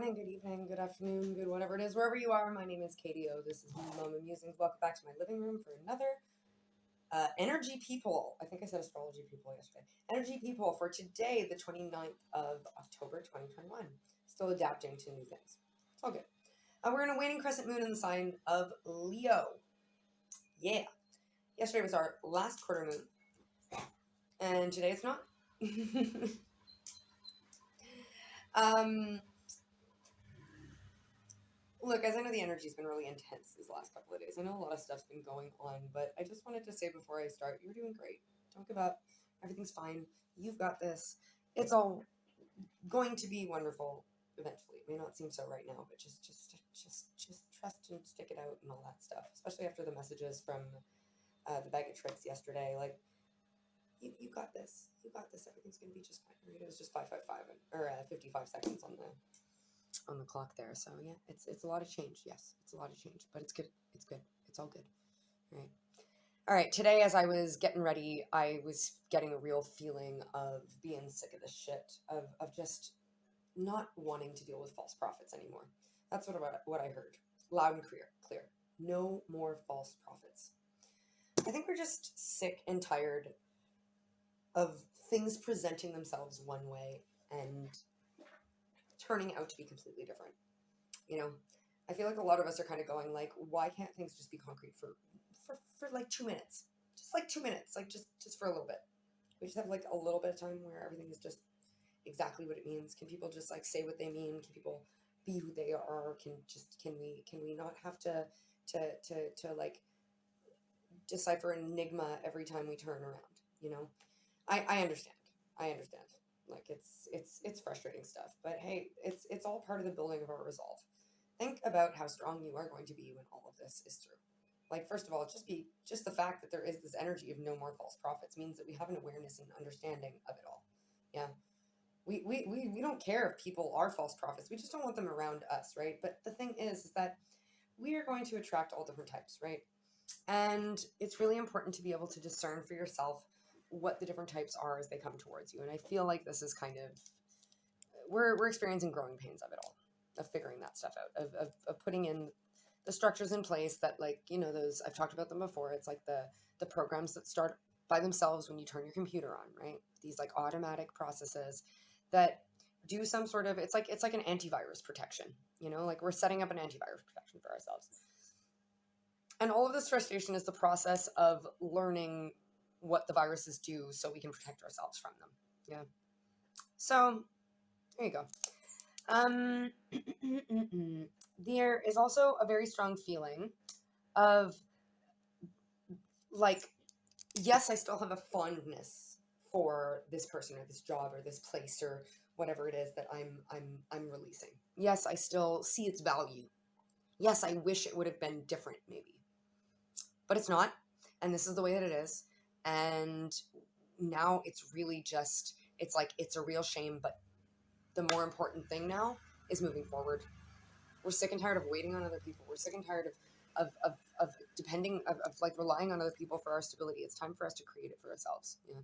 morning, good evening, good afternoon, good whatever it is, wherever you are. My name is Katie O. This is Musings. Welcome back to my living room for another energy peephole. I think I said astrology peephole yesterday. Energy peephole for today, the 29th of October, 2021. Still adapting to new things. It's all good. We're in a waning crescent moon in the sign of Leo. Yeah. Yesterday was our last quarter moon. And today it's not. Look, guys, I know the energy's been really intense these last couple of days. I know a lot of stuff's been going on, but I just wanted to say before I start, you're doing great. Don't give up. Everything's fine. You've got this. It's all going to be wonderful eventually. It may not seem so right now, but just trust and stick it out and all that stuff. Especially after the messages from the bag of tricks yesterday. Like, you got this. You got this. Everything's going to be just fine. Right? It was just 555 or 55 seconds on the clock there. So yeah, it's a lot of change. Yes, it's a lot of change, but it's good. It's good. It's all good. All right. Today, as I was getting ready, I was getting a real feeling of being sick of this shit, of just not wanting to deal with false prophets anymore. That's what I heard loud and clear. No more false prophets. I think we're just sick and tired of things presenting themselves one way and turning out to be completely different. You know, I feel like a lot of us are kind of going like, why can't things just be concrete for like 2 minutes? Just like 2 minutes, like just for a little bit. We just have like a little bit of time where everything is just exactly what it means. Can people just like say what they mean? Can people be who they are? Can we not have to like decipher an enigma every time we turn around? You know, I understand. Like it's frustrating stuff, but hey, it's all part of the building of our resolve. Think about how strong you are going to be when all of this is through. Like, first of all, just the fact that there is this energy of no more false prophets means that we have an awareness and understanding of it all. Yeah. We don't care if people are false prophets. We just don't want them around us, right? But the thing is that we are going to attract all different types, right? And it's really important to be able to discern for yourself what the different types are as they come towards you. And I feel like this is kind of, we're experiencing growing pains of it all, of figuring that stuff out, of putting in the structures in place that, like, you know, those, I've talked about them before. It's like the programs that start by themselves when you turn your computer on, right? These like automatic processes that do some sort of, it's like an antivirus protection, you know, like we're setting up an antivirus protection for ourselves. And all of this frustration is the process of learning what the viruses do so we can protect ourselves from them. Yeah. So there you go. There is also a very strong feeling of like, yes, I still have a fondness for this person or this job or this place or whatever it is that I'm releasing. Yes, I still see its value. Yes, I wish it would have been different maybe. But it's not, and this is the way that it is. And now it's really just, it's like, it's a real shame, but the more important thing now is moving forward. We're sick and tired of waiting on other people. We're sick and tired of depending, of like relying on other people for our stability. It's time for us to create it for ourselves. Yeah.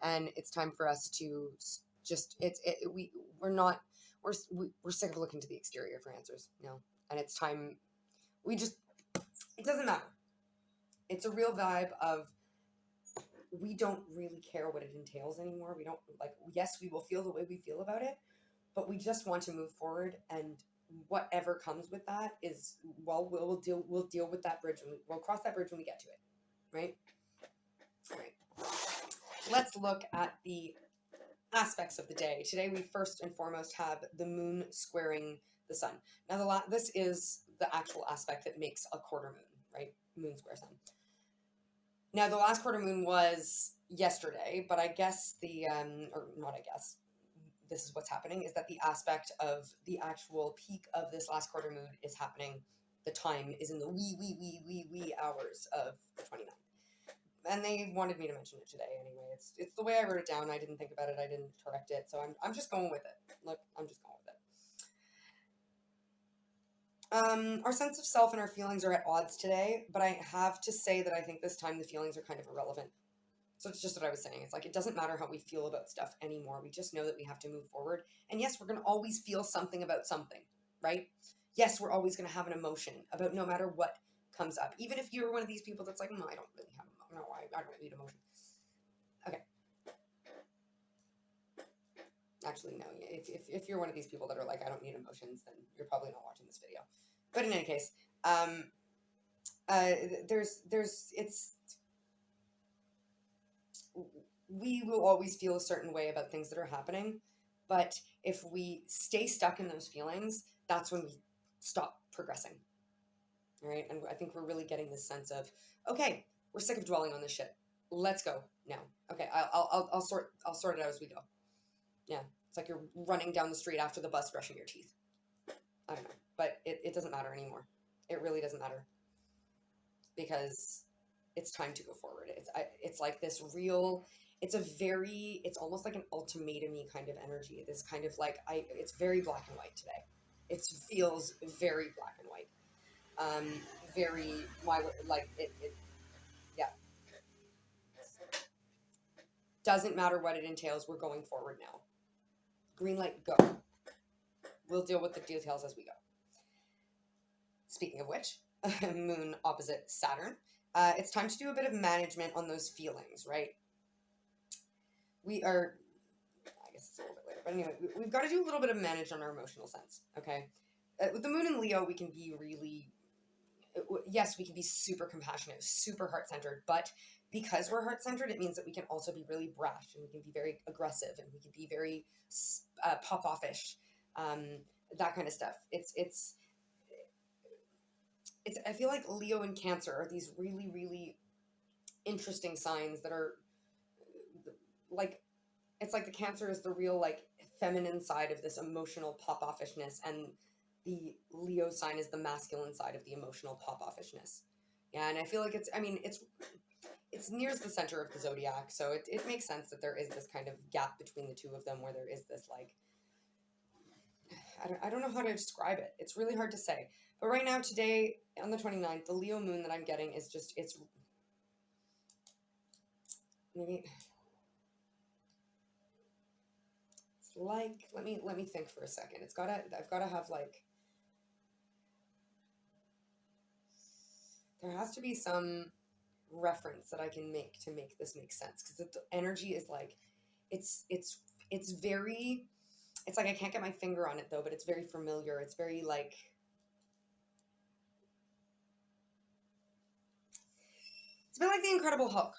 And it's time for us to just, we're sick of looking to the exterior for answers, you know, and it's time, it doesn't matter. It's a real vibe of, we don't really care what it entails anymore. We don't like, yes, we will feel the way we feel about it, but we just want to move forward, and whatever comes with that is, well, we'll deal with that bridge, and we'll cross that bridge when we get to it. Right. All right. Let's look at the aspects of the day. Today, we first and foremost have the moon squaring the sun. Now, this is the actual aspect that makes a quarter moon, right? Moon square sun. Now, the last quarter moon was yesterday, but I guess this is what's happening, is that the aspect of the actual peak of this last quarter moon is happening. The time is in the wee hours of the 29th. And they wanted me to mention it today anyway. It's the way I wrote it down. I didn't think about it. I didn't correct it. So I'm just going with it. Look, I'm just going with it. Our sense of self and our feelings are at odds today, but I have to say that I think this time the feelings are kind of irrelevant. So it's just what I was saying. It's like, it doesn't matter how we feel about stuff anymore. We just know that we have to move forward. And yes, we're going to always feel something about something. right? Yes, we're always going to have an emotion about no matter what comes up. Even if you're one of these people that's like, I don't really have, no, I don't need emotion. Okay. Actually, no. If you're one of these people that are like, I don't need emotions, then you're probably not watching this video. But in any case, we will always feel a certain way about things that are happening, but if we stay stuck in those feelings, that's when we stop progressing. All right, and I think we're really getting this sense of, okay, we're sick of dwelling on this shit. Let's go now. Okay, I'll sort it out as we go. Yeah, it's like you're running down the street after the bus, brushing your teeth. I don't know, but it doesn't matter anymore. It really doesn't matter, because it's time to go forward. It's like this real. It's almost like an ultimatum-y kind of energy. This kind of like it's very black and white today. It feels very black and white. Very like it. Yeah. Doesn't matter what it entails. We're going forward now. Green light, go. We'll deal with the details as we go. Speaking of which, Moon opposite Saturn. It's time to do a bit of management on those feelings, right? I guess it's a little bit later, but anyway, we've got to do a little bit of manage on our emotional sense, okay? With the Moon in Leo, we can be really, yes, we can be super compassionate, super heart-centered, but because we're heart-centered, it means that we can also be really brash, and we can be very aggressive, and we can be very pop-offish, that kind of stuff. I feel like Leo and Cancer are these really, really interesting signs that are like, it's like the Cancer is the real like feminine side of this emotional pop-offishness, and the Leo sign is the masculine side of the emotional pop-offishness. Yeah, and I feel like it's nears the center of the zodiac, so it makes sense that there is this kind of gap between the two of them, where there is this like, I don't know how to describe it. It's really hard to say. But right now, today, on the 29th, the Leo moon that I'm getting is just, it's maybe, it's like, let me think for a second. I've gotta have like, there has to be some reference that I can make to make this make sense. Because the energy is like, it's very, it's like I can't get my finger on it though, but it's very familiar. It's very like, it's a bit like the Incredible Hulk.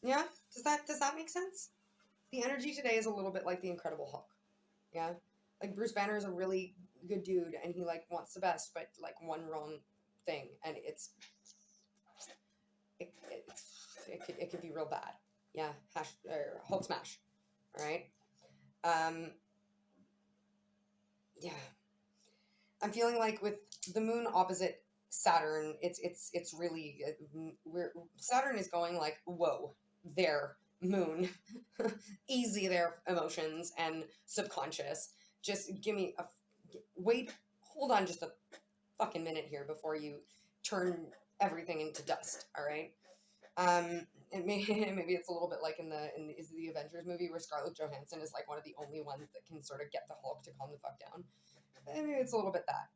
Yeah? Does that make sense? The energy today is a little bit like the Incredible Hulk. Yeah? Like Bruce Banner is a really good dude and he like wants the best, but like one wrong thing and it could be real bad. Yeah, Hulk smash. All right. Yeah. I'm feeling like with the moon opposite Saturn, it's really Saturn is going like, whoa, there, moon, easy there, emotions and subconscious. Just give me wait, hold on just a fucking minute here before you turn everything into dust. All right. And maybe it's a little bit like in the Avengers movie where Scarlett Johansson is like one of the only ones that can sort of get the Hulk to calm the fuck down. Maybe it's a little bit that.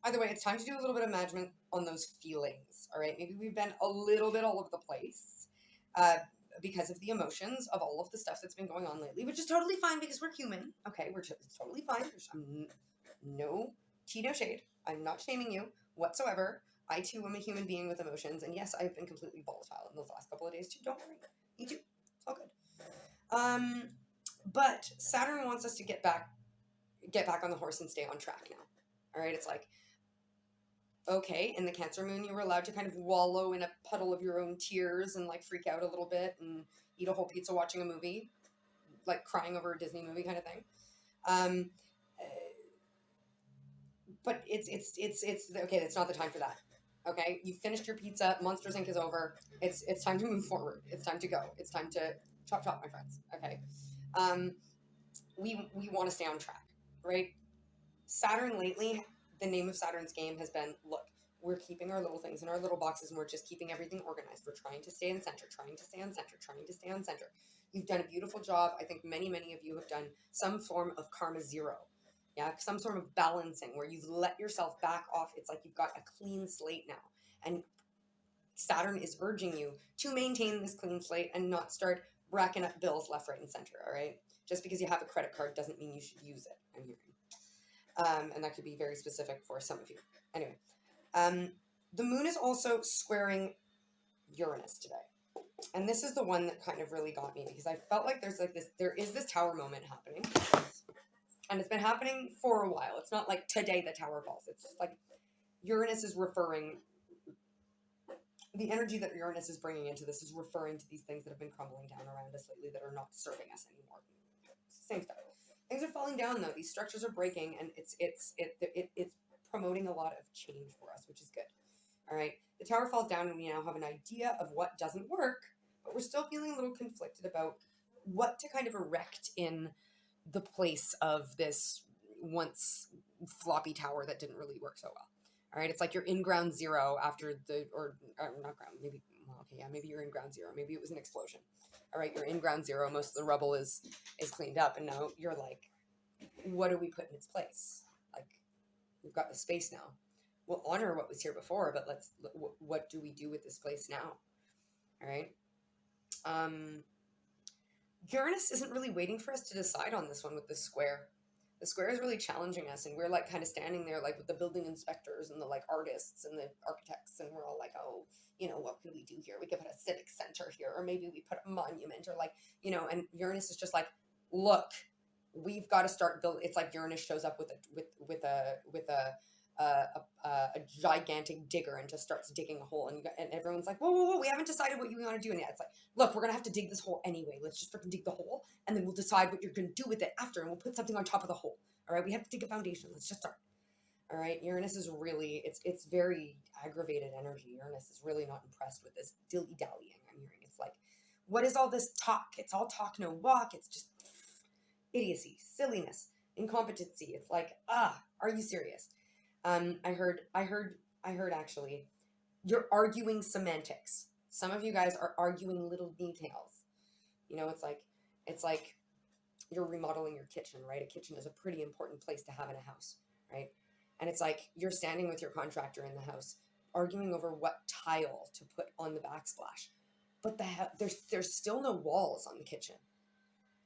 Either way, it's time to do a little bit of management on those feelings. All right, maybe we've been a little bit all over the place because of the emotions of all of the stuff that's been going on lately, which is totally fine because we're human. Okay, it's totally fine. There's no tea, no shade. I'm not shaming you whatsoever. I too am a human being with emotions, and yes, I've been completely volatile in those last couple of days too. Don't worry, me too. It's all good. But Saturn wants us to get back on the horse and stay on track now. All right, it's like, okay, in the Cancer moon, you were allowed to kind of wallow in a puddle of your own tears and like freak out a little bit and eat a whole pizza watching a movie, like crying over a Disney movie kind of thing. But it's okay. It's not the time for that. Okay, you finished your pizza. Monsters Inc. is over. It's time to move forward. It's time to go. It's time to chop, my friends. Okay, we want to stay on track, right? Saturn lately, the name of Saturn's game has been, look, we're keeping our little things in our little boxes and we're just keeping everything organized. We're trying to stay in center, trying to stay on center, trying to stay on center. You've done a beautiful job. I think many of you have done some form of karma zero Yeah, some sort of balancing where you've let yourself back off. It's like you've got a clean slate now. And Saturn is urging you to maintain this clean slate and not start racking up bills left, right, and center, all right? Just because you have a credit card doesn't mean you should use it, I'm hearing. And that could be very specific for some of you. Anyway, the moon is also squaring Uranus today. And this is the one that kind of really got me because I felt like there is this tower moment happening. And it's been happening for a while. It's not like today the tower falls. It's just like Uranus is referring, the energy that Uranus is bringing into this is referring to these things that have been crumbling down around us lately that are not serving us anymore. Same stuff. Things are falling down though. These structures are breaking, and it's promoting a lot of change for us, which is good. All right. The tower falls down, and we now have an idea of what doesn't work, but we're still feeling a little conflicted about what to kind of erect in the place of this once floppy tower that didn't really work so well. All right, it's like you're in ground zero after or not ground, maybe, well, okay, yeah, maybe you're in ground zero. Maybe it was an explosion. All right, you're in ground zero. Most of the rubble is cleaned up, and now you're like, what do we put in its place? Like, we've got the space now. We'll honor what was here before, but what do we do with this place now? All right. Uranus isn't really waiting for us to decide on this one with the square. The square is really challenging us, and we're like kind of standing there like with the building inspectors and the like artists and the architects, and we're all like, oh, what can we do here? We could put a civic center here, or maybe we put a monument, or like, and Uranus is just like, look, we've got to start building. It's like Uranus shows up with a gigantic digger and just starts digging a hole, and everyone's like, whoa, we haven't decided what you want to do. And it's like, look, we're gonna have to dig this hole anyway. Let's just freaking dig the hole, and then we'll decide what you're gonna do with it after, and we'll put something on top of the hole. All right, we have to dig a foundation. Let's just start. All right, Uranus is really, it's very aggravated energy. Uranus is really not impressed with this dilly-dallying. I'm hearing it's like, what is all this talk? It's all talk, no walk. It's just idiocy, silliness, incompetency. It's like, are you serious? I heard actually, you're arguing semantics. Some of you guys are arguing little details. It's like you're remodeling your kitchen, right? A kitchen is a pretty important place to have in a house, right? And it's like you're standing with your contractor in the house, arguing over what tile to put on the backsplash. But there's still no walls on the kitchen.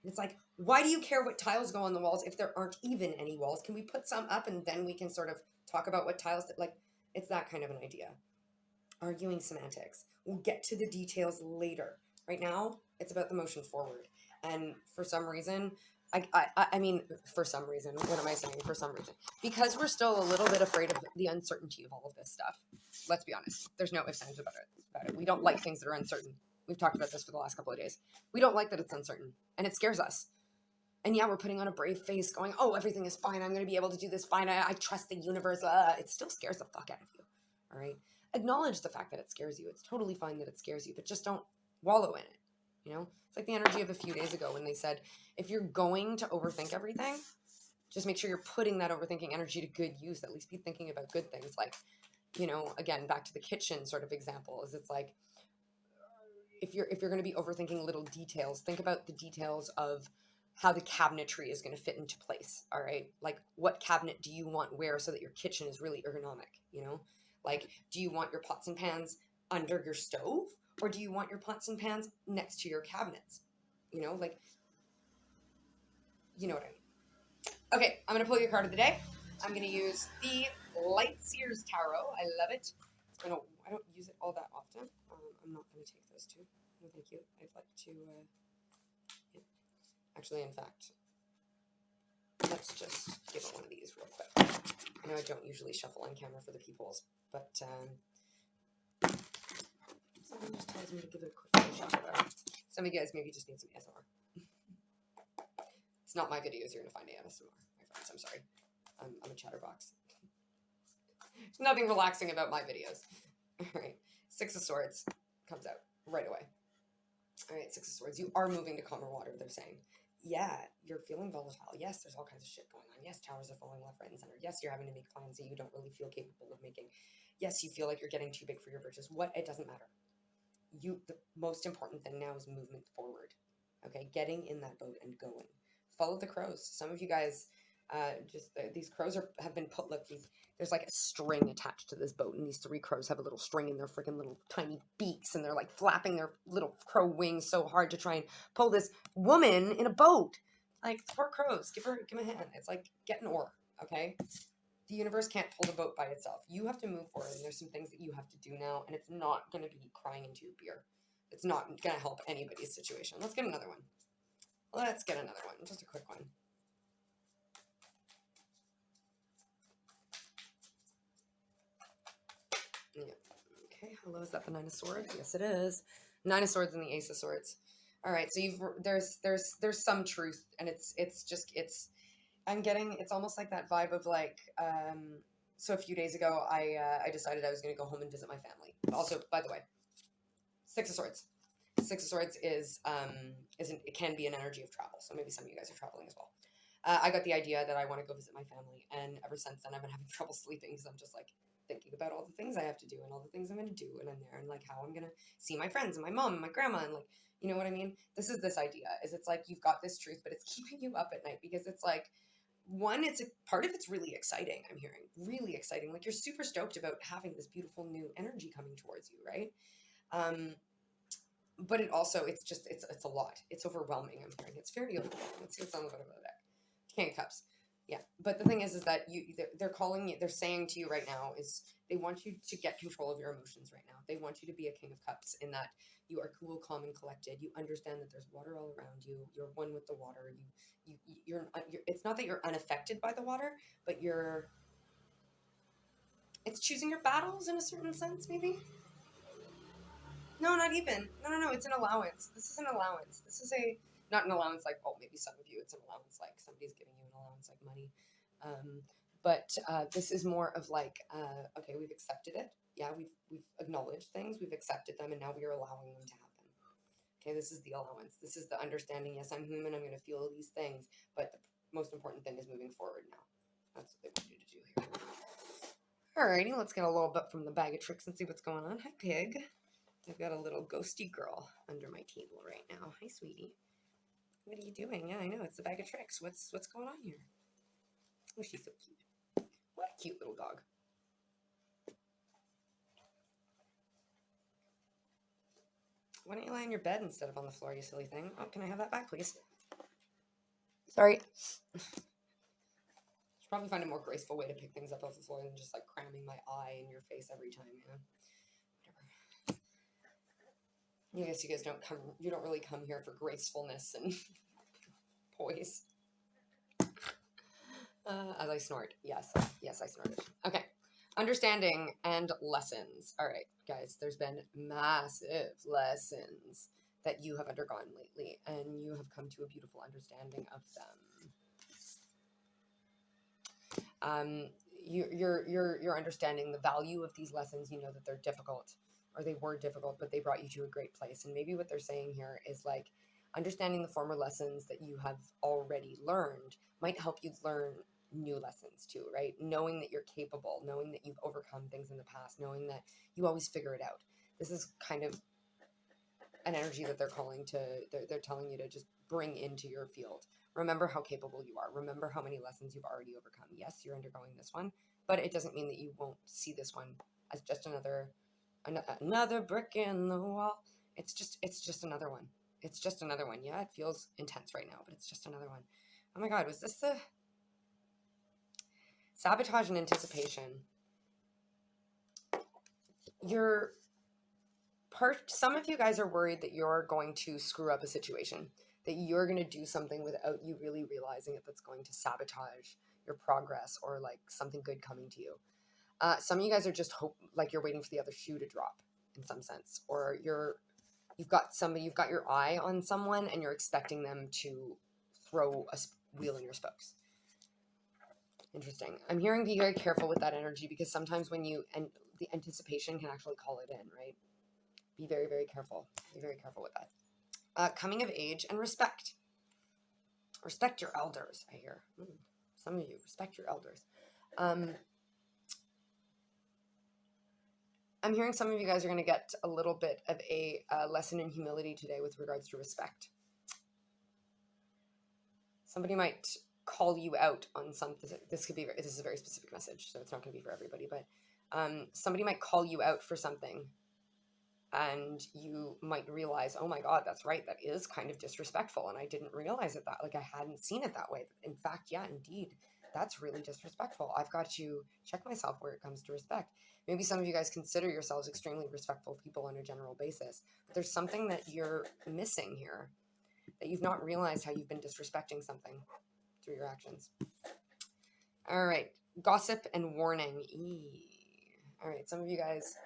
And it's like, why do you care what tiles go on the walls if there aren't even any walls? Can we put some up and then we can sort of talk about what tiles it's that kind of an idea. Arguing semantics. We'll get to the details later. Right now, it's about the motion forward. And for some reason, I mean, for some reason, what am I saying? For some reason, because we're still a little bit afraid of the uncertainty of all of this stuff. Let's be honest. There's no ifs, ands about it. We don't like things that are uncertain. We've talked about this for the last couple of days. We don't like that it's uncertain, and it scares us. And yeah, we're putting on a brave face going, oh, everything is fine. I'm going to be able to do this fine. I trust the universe. It still scares the fuck out of you. All right. Acknowledge the fact that it scares you. It's totally fine that it scares you, but just don't wallow in it. It's like the energy of a few days ago when they said, if you're going to overthink everything, just make sure you're putting that overthinking energy to good use. At least be thinking about good things. Like, again, back to the kitchen sort of example is it's like, if you're going to be overthinking little details, think about the details of how the cabinetry is going to fit into place. All right. Like, what cabinet do you want where so that your kitchen is really ergonomic? Like, do you want your pots and pans under your stove, or do you want your pots and pans next to your cabinets? You know what I mean. Okay. I'm going to pull your card of the day. I'm going to use the Light Seers Tarot. I love it. I don't use it all that often. I'm not going to take those two. No, thank you. I'd like to, yeah. Actually, in fact, let's just give it one of these real quick. I know I don't usually shuffle on camera for the peoples, but something just tells me to give it a quick shuffle there. Some of you guys maybe just need some ASMR. It's not my videos you're going to find ASMR, my friends. I'm sorry. I'm a chatterbox. There's nothing relaxing about my videos. All right. 6 of Swords comes out right away. All right, 6 of Swords. You are moving to calmer water, they're saying. Yeah, you're feeling volatile. Yes, there's all kinds of shit going on. Yes, towers are falling left, right, and center. Yes, you're having to make plans that you don't really feel capable of making. Yes, you feel like you're getting too big for your britches. It doesn't matter. The most important thing now is movement forward. Okay, getting in that boat and going. Follow the crows. Some of you guys, These crows have been put, look, there's like a string attached to this boat, and these 3 crows have a little string in their freaking little tiny beaks, and they're like flapping their little crow wings so hard to try and pull this woman in a boat. Like, 4 crows, give him a hand. It's like, get an oar, okay? The universe can't pull the boat by itself. You have to move forward, and there's some things that you have to do now, and it's not going to be crying into your beer. It's not going to help anybody's situation. Let's get another one. Let's get another one. Just a quick one. Yeah. Okay. Hello. Is that the 9 of Swords? Yes, it is. 9 of Swords and the Ace of Swords. All right. So there's some truth, and it's I'm getting, it's almost like that vibe of like, so a few days ago, I decided I was going to go home and visit my family. Also, by the way, 6 of Swords. 6 of Swords it can be an energy of travel. So maybe some of you guys are traveling as well. I got the idea that I want to go visit my family, and ever since then I've been having trouble sleeping because I'm just like thinking about all the things I have to do and all the things I'm going to do when I'm there, and like how I'm going to see my friends and my mom and my grandma, and like, you know what I mean? This is this idea, is it's like you've got this truth, but it's keeping you up at night because it's like, one, it's a part of it's really exciting. I'm hearing really exciting. Like, you're super stoked about having this beautiful new energy coming towards you, right? But it also, it's a lot. It's overwhelming. I'm hearing it's very overwhelming. Let's see what's on the bottom of the deck. King of Cups. Yeah, but the thing is that they're calling you. They're saying to you right now is they want you to get control of your emotions right now. They want you to be a King of Cups in that you are cool, calm, and collected. You understand that there's water all around you. You're one with the water. You're. It's not that you're unaffected by the water, but it's choosing your battles in a certain sense, maybe. No, not even. No. It's an allowance. This is an allowance. This is not an allowance like, oh, maybe some of you, it's an allowance like somebody's giving you an allowance like money. But this is more of like, okay, we've accepted it. Yeah, we've acknowledged things. We've accepted them, and now we are allowing them to happen. Okay, this is the allowance. This is the understanding. Yes, I'm human. I'm going to feel these things. But the most important thing is moving forward now. That's what they want you to do here. Alrighty, let's get a little bit from the bag of tricks and see what's going on. Hi, pig. I've got a little ghosty girl under my table right now. Hi, sweetie. What are you doing? Yeah, I know. It's the bag of tricks. What's going on here? Oh, she's so cute. What a cute little dog. Why don't you lie on your bed instead of on the floor, you silly thing? Oh, can I have that back, please? Sorry. Should probably find a more graceful way to pick things up off the floor than just like cramming my eye in your face every time, you know? I guess you guys you don't really come here for gracefulness and poise. As I snort. Yes, I snorted. Okay. Understanding and lessons. All right, guys, there's been massive lessons that you have undergone lately, and you have come to a beautiful understanding of them. You're understanding the value of these lessons. You know that they're difficult, or they were difficult, but they brought you to a great place. And maybe what they're saying here is like understanding the former lessons that you have already learned might help you learn new lessons too, right? Knowing that you're capable, knowing that you've overcome things in the past, knowing that you always figure it out. This is kind of an energy that they're telling you to just bring into your field. Remember how capable you are. Remember how many lessons you've already overcome. Yes, you're undergoing this one, but it doesn't mean that you won't see this one as just another brick in the wall. It's just another one. It's just another one. Yeah, it feels intense right now, but it's just another one. Oh my God, was this the sabotage and anticipation? Some of you guys are worried that you're going to screw up a situation, that you're going to do something without you really realizing it that's going to sabotage your progress or like something good coming to you. Some of you guys are just like you're waiting for the other shoe to drop in some sense, or you've got your eye on someone and you're expecting them to throw a wheel in your spokes. Interesting. I'm hearing be very careful with that energy because sometimes the anticipation can actually call it in, right? Be very, very careful. Be very careful with that. Coming of age and respect. Respect your elders, I hear. Some of you, respect your elders. I'm hearing some of you guys are going to get a little bit of a lesson in humility today with regards to respect. Somebody might call you out on something. This is a very specific message, so it's not going to be for everybody, but somebody might call you out for something, and you might realize, oh my God, that's right, that is kind of disrespectful, and I didn't realize it, that like I hadn't seen it that way. In fact, yeah, indeed, that's really disrespectful. I've got to check myself where it comes to respect. Maybe some of you guys consider yourselves extremely respectful people on a general basis, but there's something that you're missing here, that you've not realized how you've been disrespecting something through your actions. All right, gossip and warning. All right, some of you guys,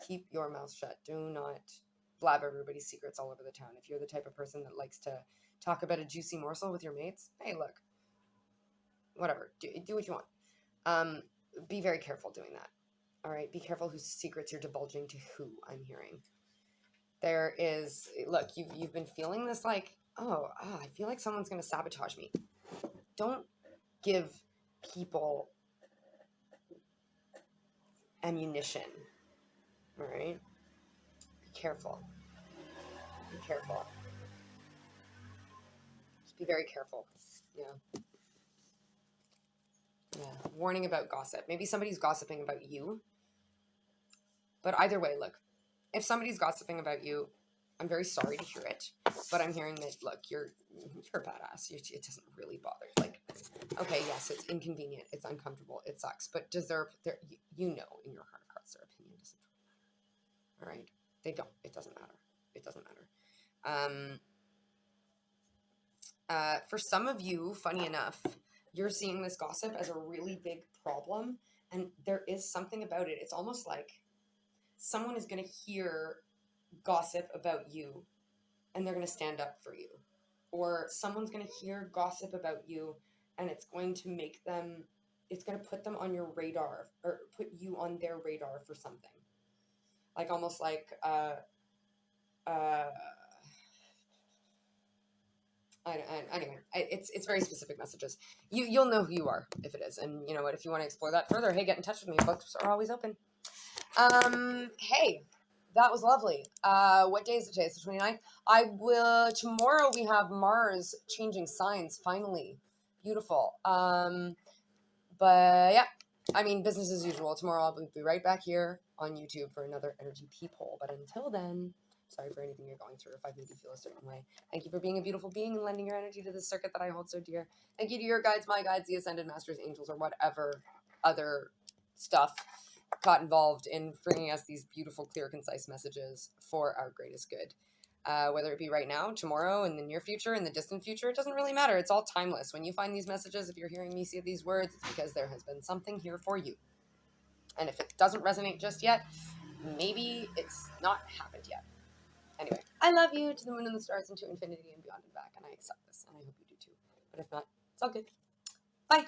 keep your mouth shut. Do not blab everybody's secrets all over the town. If you're the type of person that likes to talk about a juicy morsel with your mates, hey, look, whatever, do what you want. Be very careful doing that. All right, be careful whose secrets you're divulging to who. I'm hearing there is, look, you've been feeling this like, I feel like someone's going to sabotage me. Don't give people ammunition. All right, be careful. Be careful. Just be very careful. Yeah. Yeah. Warning about gossip. Maybe somebody's gossiping about you. But either way, look, if somebody's gossiping about you, I'm very sorry to hear it. But I'm hearing that, look, you're a badass. It doesn't really bother. Like, okay, yes, it's inconvenient. It's uncomfortable. It sucks. But you know in your heart of hearts their opinion doesn't matter. All right? They don't. It doesn't matter. It doesn't matter. For some of you, funny enough, you're seeing this gossip as a really big problem, and there is something about it. It's almost like someone is going to hear gossip about you, and they're going to stand up for you. Or someone's going to hear gossip about you, and it's going to put them on your radar, or put you on their radar for something. Like almost like, anyway, it's very specific messages. You'll know who you are if it is, and you know what? If you want to explore that further, hey, get in touch with me. Books are always open. Hey, that was lovely. What day is it today? It's the 29th. Tomorrow we have Mars changing signs. Finally, beautiful. But yeah, I mean, business as usual. Tomorrow I'll be right back here on YouTube for another energy peephole. But until then, sorry for anything you're going through if I've made you feel a certain way. Thank you for being a beautiful being and lending your energy to this circuit that I hold so dear. Thank you to your guides, my guides, the Ascended Masters, Angels, or whatever other stuff got involved in bringing us these beautiful, clear, concise messages for our greatest good. Whether it be right now, tomorrow, in the near future, in the distant future, it doesn't really matter. It's all timeless. When you find these messages, if you're hearing me say these words, it's because there has been something here for you. And if it doesn't resonate just yet, maybe it's not happened yet. Anyway, I love you to the moon and the stars and to infinity and beyond and back, and I accept this, and I hope you do too. But if not, it's all good. Bye.